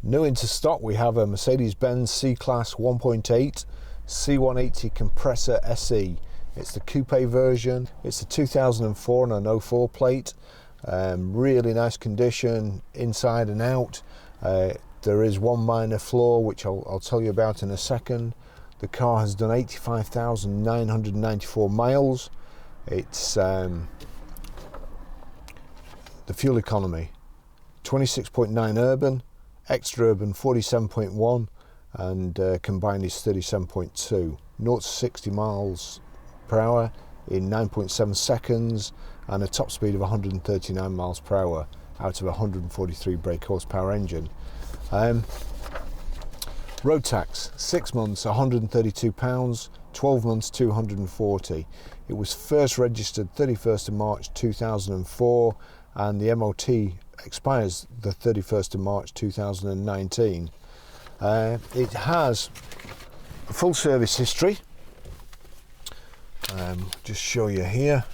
New into stock, we have a Mercedes-Benz C-Class 1.8 C180 Kompressor SE. It's the coupe version. It's a 2004 and an 04 plate. Really nice condition inside and out. There is one minor flaw which I'll tell you about in a second. The car has done 85,994 miles. It's the fuel economy 26.9 urban, extra urban 47.1, and combined is 37.2. 0 to 60 miles per hour in 9.7 seconds, and a top speed of 139 miles per hour out of a 143 brake horsepower engine. Road tax, 6 months £132, 12 months £240. It was first registered 31st of March 2004, and the MOT expires the 31st of March 2019. It has a full service history. Just show you here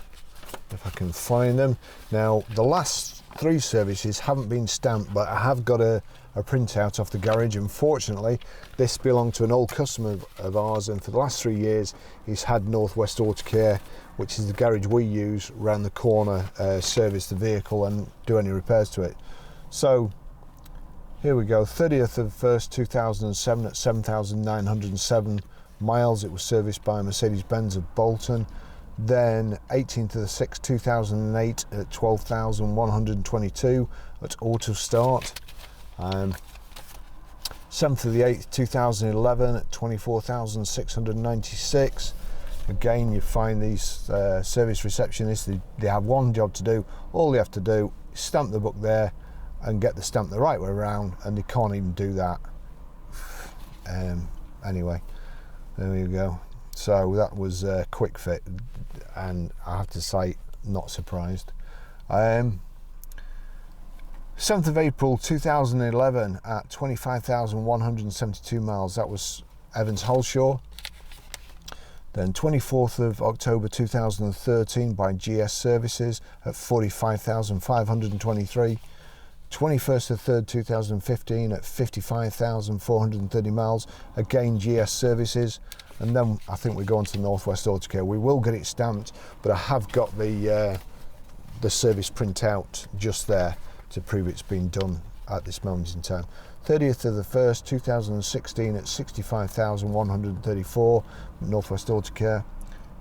if I can find them. Now the last 3 services haven't been stamped, but I have got a printout off the garage. Unfortunately, this belonged to an old customer of ours, and for the last 3 years he's had Northwest Auto Care, which is the garage we use round the corner, service the vehicle and do any repairs to it. So here we go, 30th of 1st 2007 at 7,907 miles. It was serviced by Mercedes-Benz of Bolton. Then 18th of the 6th 2008 at 12,122 at Auto Start. 7th of the 8th 2011 at 24,696. Again, you find these service receptionists, they have one job to do. All they have to do is stamp the book there and get the stamp the right way around, and they can't even do that. Anyway, there you go. So that was a quick fit, and I have to say, not surprised. 7th of April 2011 at 25,172 miles. That was Evans Holshaw. Then 24th of October 2013 by GS Services at 45,523. 21st of 3rd 2015 at 55,430 miles. Again GS Services. And then I think we go on to Northwest Auto Care. We will get it stamped, but I have got the service printout just there to prove it's been done at this moment in time. 30th of the 1st 2016 at 65,134 Northwest Auto Care.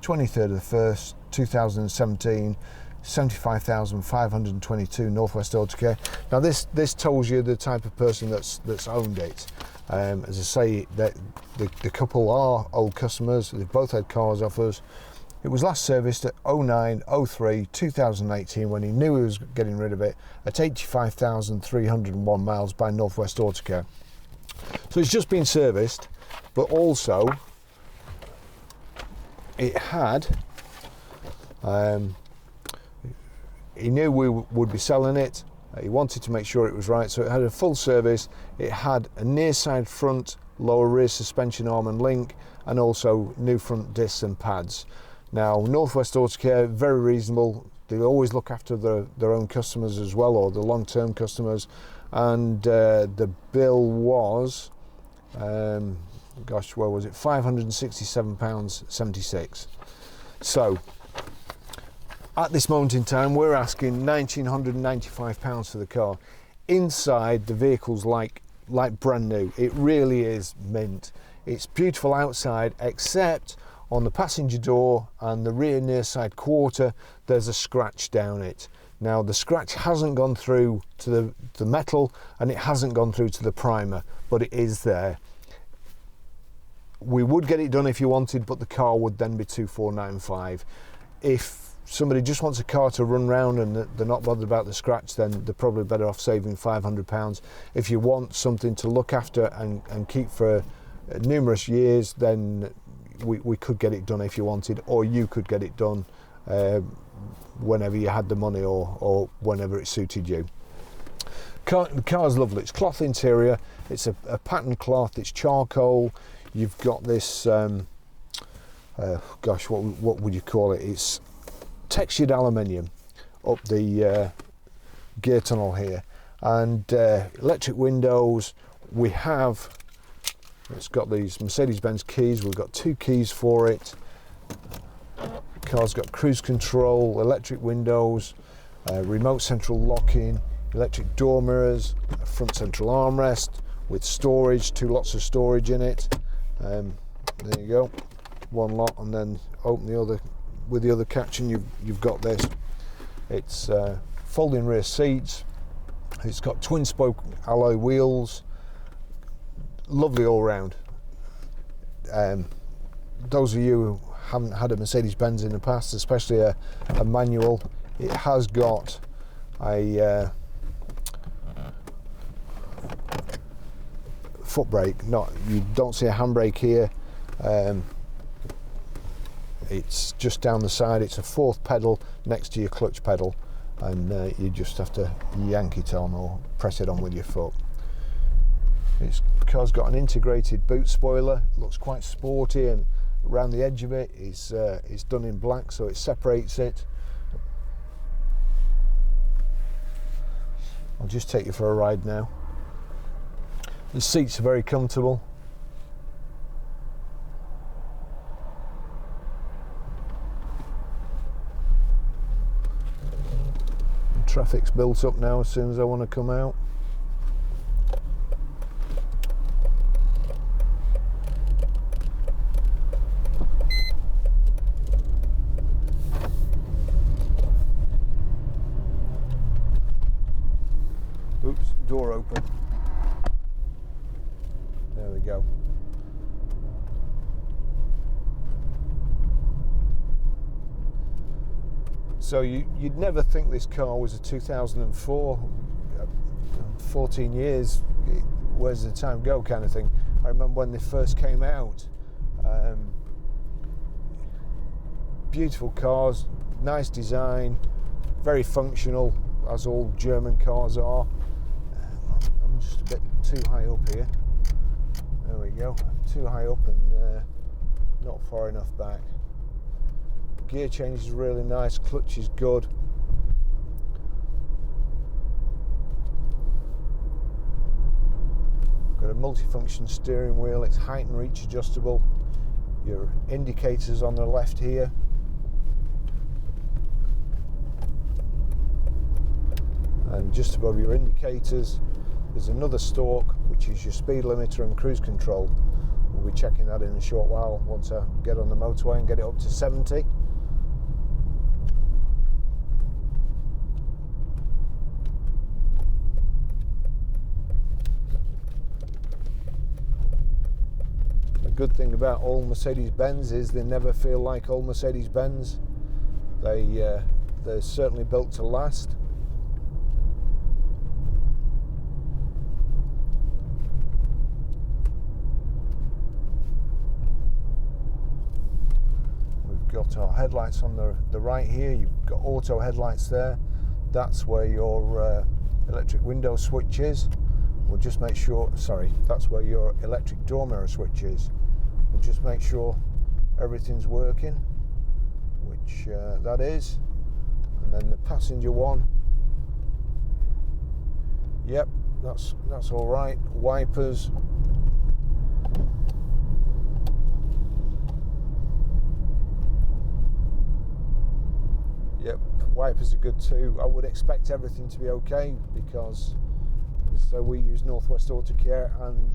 23rd of the 1st 2017 75,522 Northwest Auto Care. Now this tells you the type of person that's owned it. As I say, that the couple are old customers. They've both had cars off us. It was last serviced at 09, 03, 2018 when he knew he was getting rid of it at 85,301 miles by Northwest Auto Care. So it's just been serviced, but also it had, he knew we would be selling it. He wanted to make sure it was right, so it had a full service. It had a near side front, lower rear suspension arm and link, and also new front discs and pads. Now, Northwest Auto Care, very reasonable. They always look after their own customers as well, or the long-term customers. And the bill was, gosh, where was it? £567.76. So, at this moment in time, we're asking £1,995 for the car. Inside, the vehicle's like brand new. It really is mint. It's beautiful outside, except on the passenger door and the rear near side quarter, there's a scratch down it. Now the scratch hasn't gone through to the metal, and it hasn't gone through to the primer, but it is there. We would get it done if you wanted, but the car would then be 2,495. If somebody just wants a car to run round and they're not bothered about the scratch, then they're probably better off saving £500. If you want something to look after and keep for numerous years, then we could get it done if you wanted, or you could get it done whenever you had the money, or whenever it suited you. The car's lovely. It's cloth interior. It's a patterned cloth. It's charcoal. You've got this gosh, what would you call it? It's textured aluminium up the gear tunnel here, and electric windows, we have, it's got these Mercedes-Benz keys. We've got 2 keys for it. The car's got cruise control, electric windows, remote central locking, electric door mirrors, a front central armrest with storage, 2 lots of storage in it. There you go, one lot, and then open the other with the other catch, and you've got this. It's folding rear seats. It's got twin spoke alloy wheels. Lovely all round. Those of you who haven't had a Mercedes-Benz in the past, especially a manual, it has got a foot brake. You don't see a handbrake here. It's just down the side. It's a 4th pedal next to your clutch pedal, and you just have to yank it on or press it on with your foot. The car's got an integrated boot spoiler. It looks quite sporty, and around the edge of it is done in black, so it separates it. I'll just take you for a ride now. The seats are very comfortable. The traffic's built up now as soon as I want to come out. Oops, door open. There we go. So you'd never think this car was a 2004, 14 years, where's the time go kind of thing. I remember when they first came out. Beautiful cars, nice design, very functional, as all German cars are. I'm just a bit too high up here. There we go, too high up and not far enough back. Gear change is really nice, clutch is good. Got a multifunction steering wheel, it's height and reach adjustable. Your indicators on the left here. And just above your indicators there's another stalk, which is your speed limiter and cruise control. We'll be checking that in a short while once I get on the motorway and get it up to 70. The good thing about all Mercedes-Benz is they never feel like old Mercedes-Benz. They're certainly built to last. Got our headlights on the right here. You've got auto headlights there. That's where your electric window switch is. We'll just make sure, sorry, that's where your electric door mirror switch is. We'll just make sure everything's working, which that is. And then the passenger one, yep, that's all right. Wipers. Yep, wipers are good too. I would expect everything to be okay because so we use Northwest Auto Care and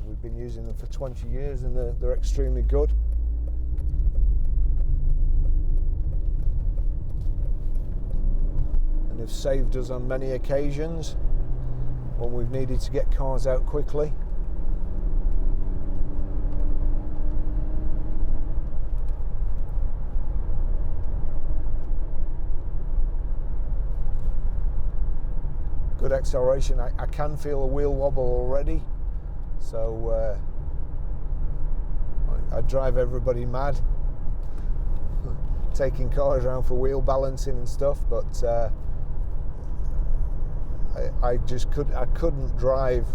we've been using them for 20 years and they're extremely good. And they've saved us on many occasions when we've needed to get cars out quickly. Good acceleration. I can feel a wheel wobble already, so I drive everybody mad taking cars around for wheel balancing and stuff, but I couldn't drive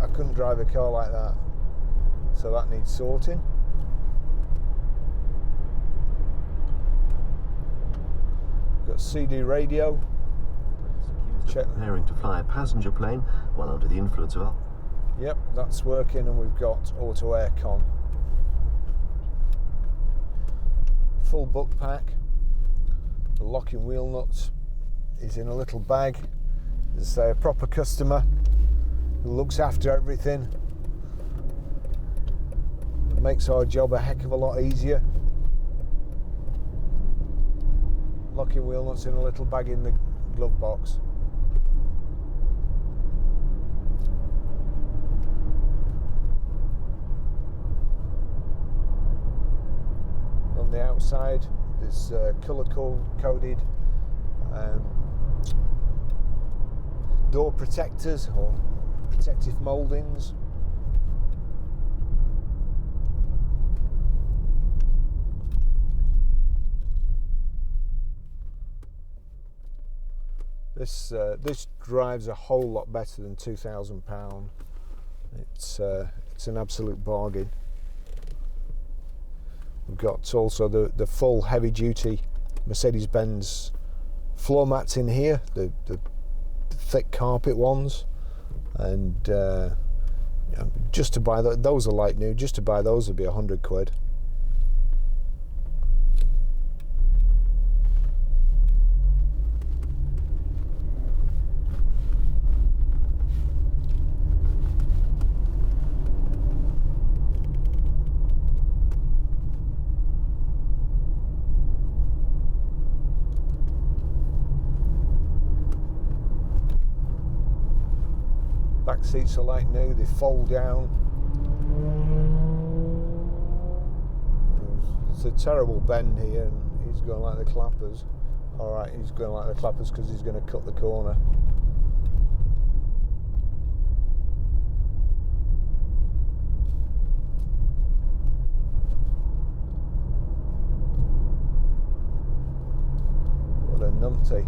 a car like that, so that needs sorting. Got CD radio. check. Preparing to fly a passenger plane while under the influence of alcohol. Yep, that's working, and we've got auto aircon. Full book pack. The locking wheel nuts is in a little bag. There's a proper customer who looks after everything. It makes our job a heck of a lot easier. Locking wheel nuts in a little bag in the glove box. On the outside there's colour coded door protectors or protective mouldings. This drives a whole lot better than £2,000. It's an absolute bargain. We've got also the full heavy duty Mercedes-Benz floor mats in here, the thick carpet ones, and just to buy those are like new. Just to buy those would be £100. Back seats are like new, they fold down. It's a terrible bend here, and he's going like the clappers. Alright, he's going like the clappers because he's going to cut the corner. What a numpty.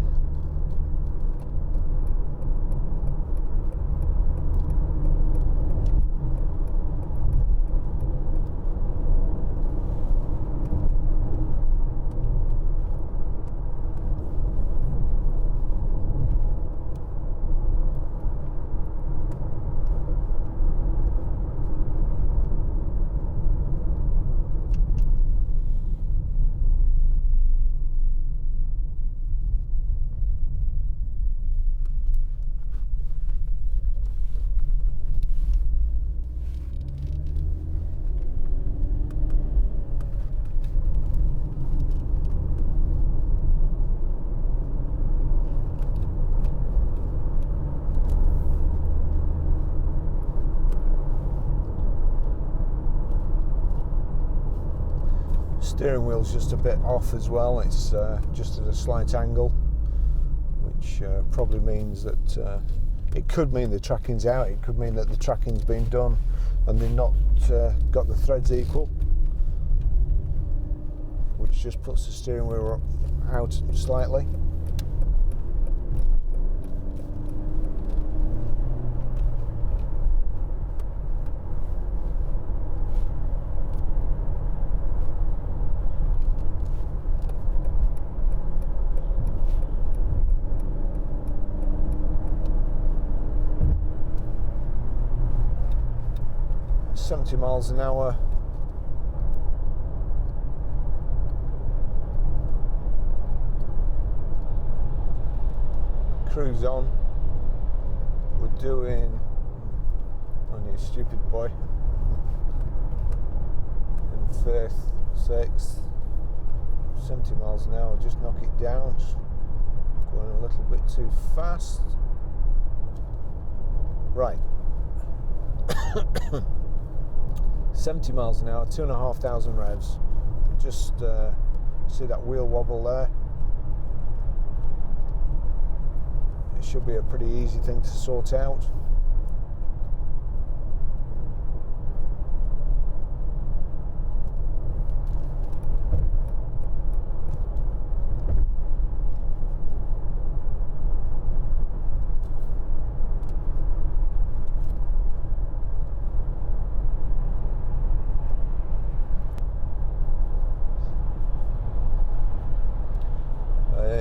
Steering wheel's just a bit off as well. It's just at a slight angle, which probably means that it could mean the tracking's out. It could mean that the tracking's been done and they've not got the threads equal, which just puts the steering wheel out slightly. .70 miles an hour. Cruise on. We're doing, oh you stupid boy, in fifth, sixth, 70 miles an hour. Just knock it down. Just going a little bit too fast. Right. 70 miles an hour, 2,500 revs. Just see that wheel wobble there. It should be a pretty easy thing to sort out.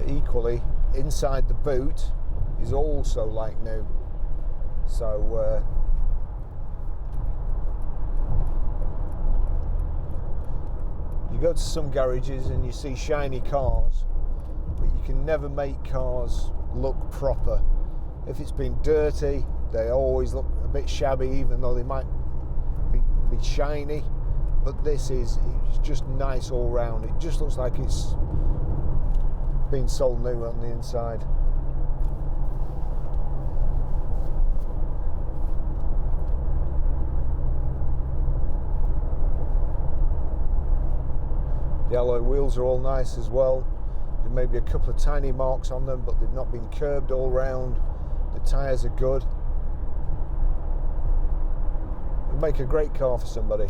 Equally, inside the boot is also like new. So you go to some garages and you see shiny cars, but you can never make cars look proper. If it's been dirty, they always look a bit shabby, even though they might be shiny. But this is just nice all round. It just looks like it's been sold new on the inside. The alloy wheels are all nice as well. There may be a couple of tiny marks on them, but they've not been curbed all round. The tyres are good. It'll make a great car for somebody.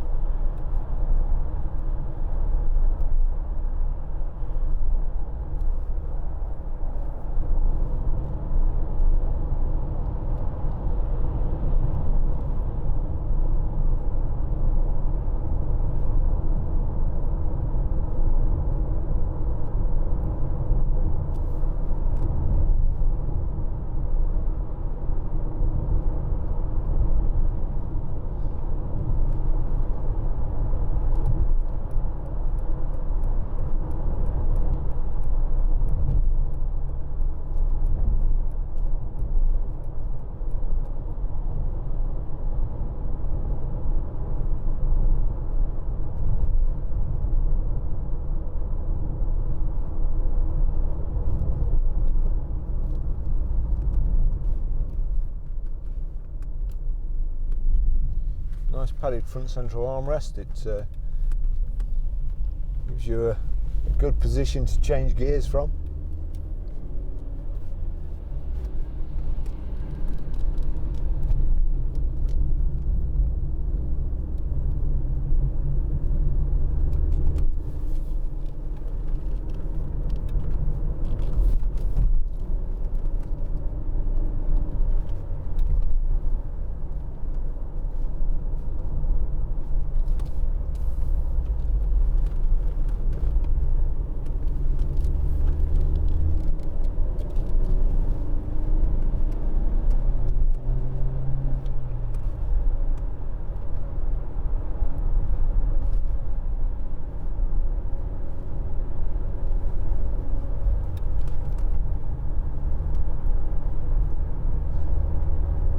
Nice padded front central armrest. It gives you a good position to change gears from.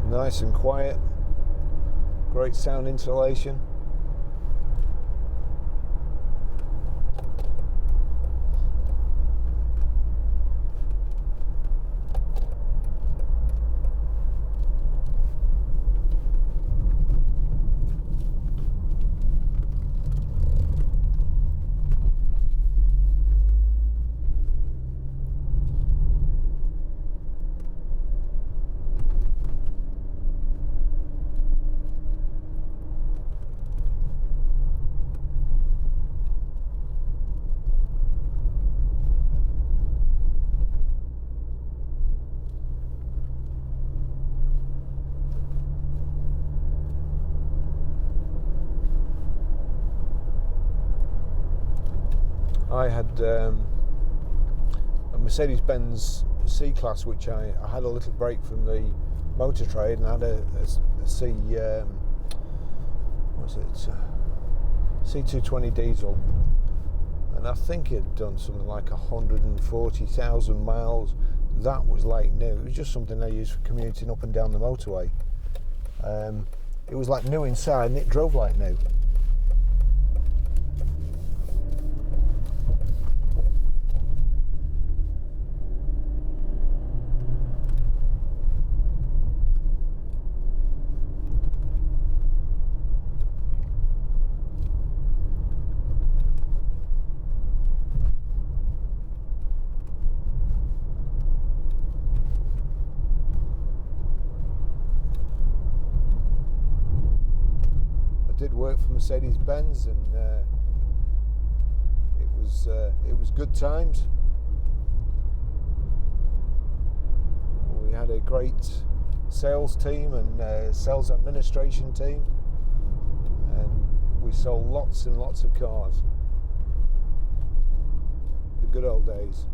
Nice and quiet, great sound insulation. I had a Mercedes-Benz C-Class, which I had a little break from the motor trade, and I had a C220 diesel, and I think it had done something like 140,000 miles. That was like new. It was just something I used for commuting up and down the motorway. It was like new inside, and it drove like new. Did work for Mercedes-Benz, and it was good times. We had a great sales team and sales administration team, and we sold lots and lots of cars. The good old days.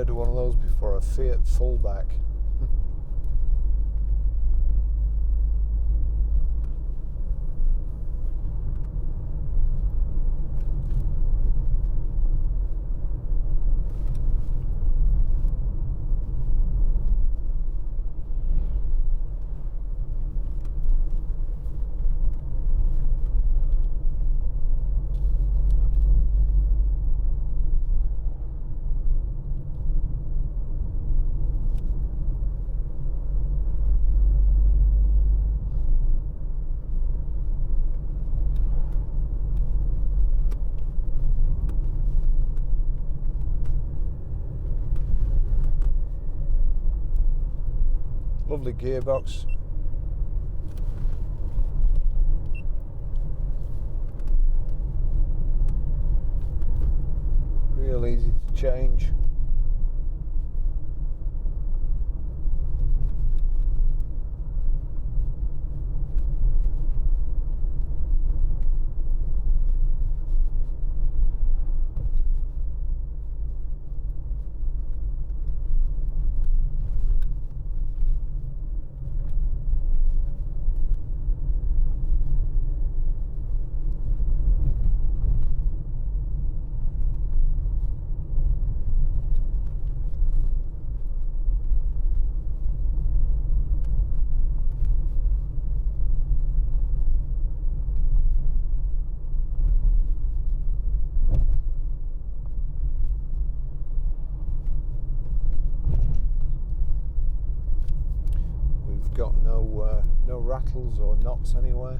heard of one of those before, a Fiat fullback. Lovely gearbox. Real easy to change. Got no rattles or knocks anywhere.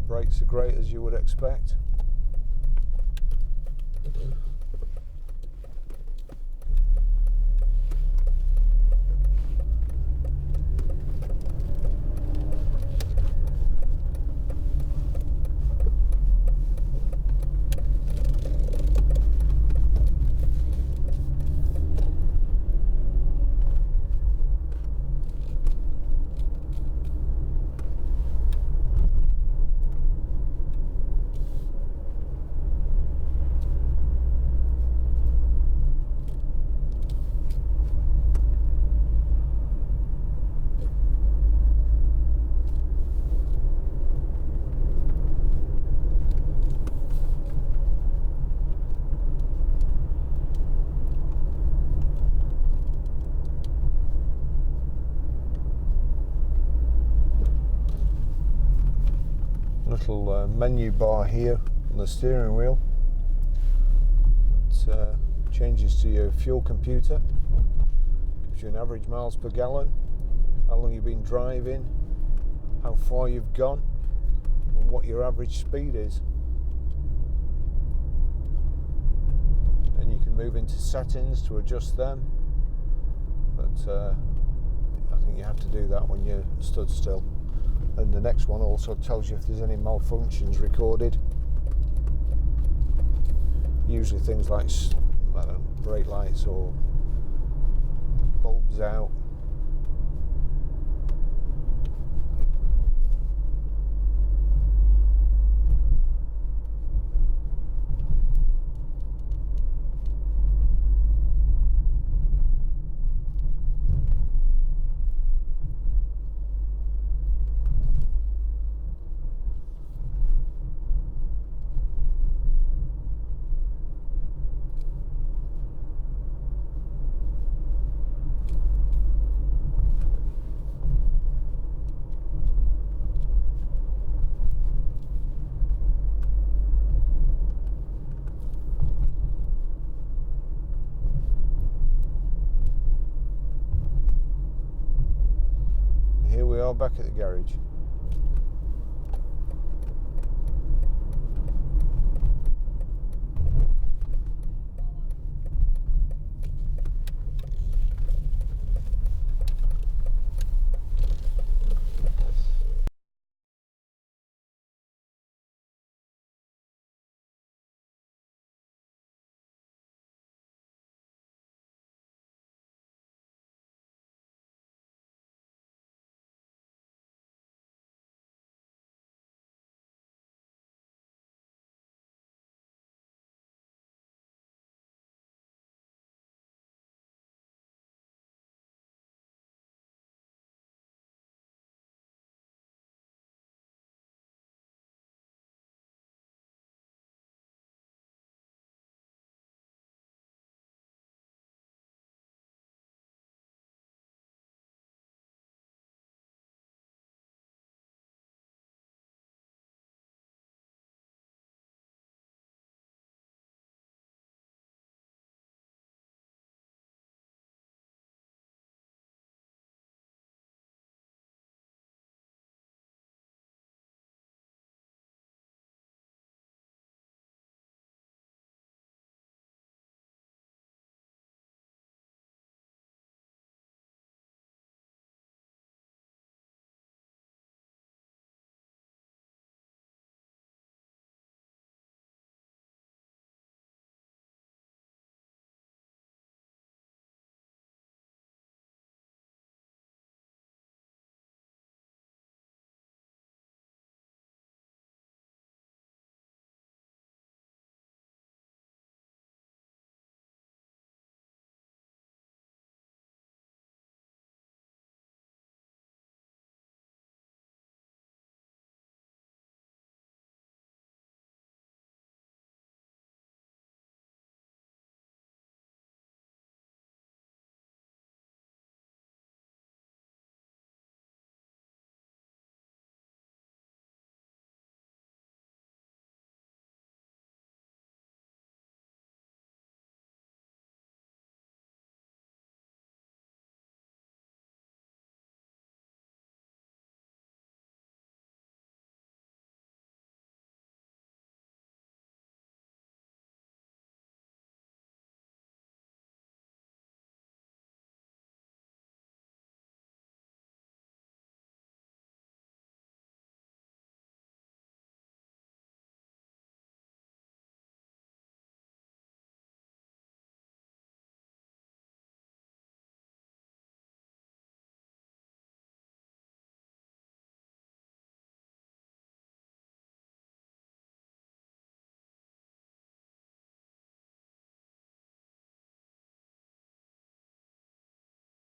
Brakes are great, as you would expect. Little menu bar here on the steering wheel. It changes to your fuel computer, gives you an average miles per gallon, how long you've been driving, how far you've gone, and what your average speed is. And you can move into settings to adjust them, but I think you have to do that when you're stood still. And the next one also tells you if there's any malfunctions recorded. Usually things like, I don't know, brake lights or bulbs out. Here we are back at the garage.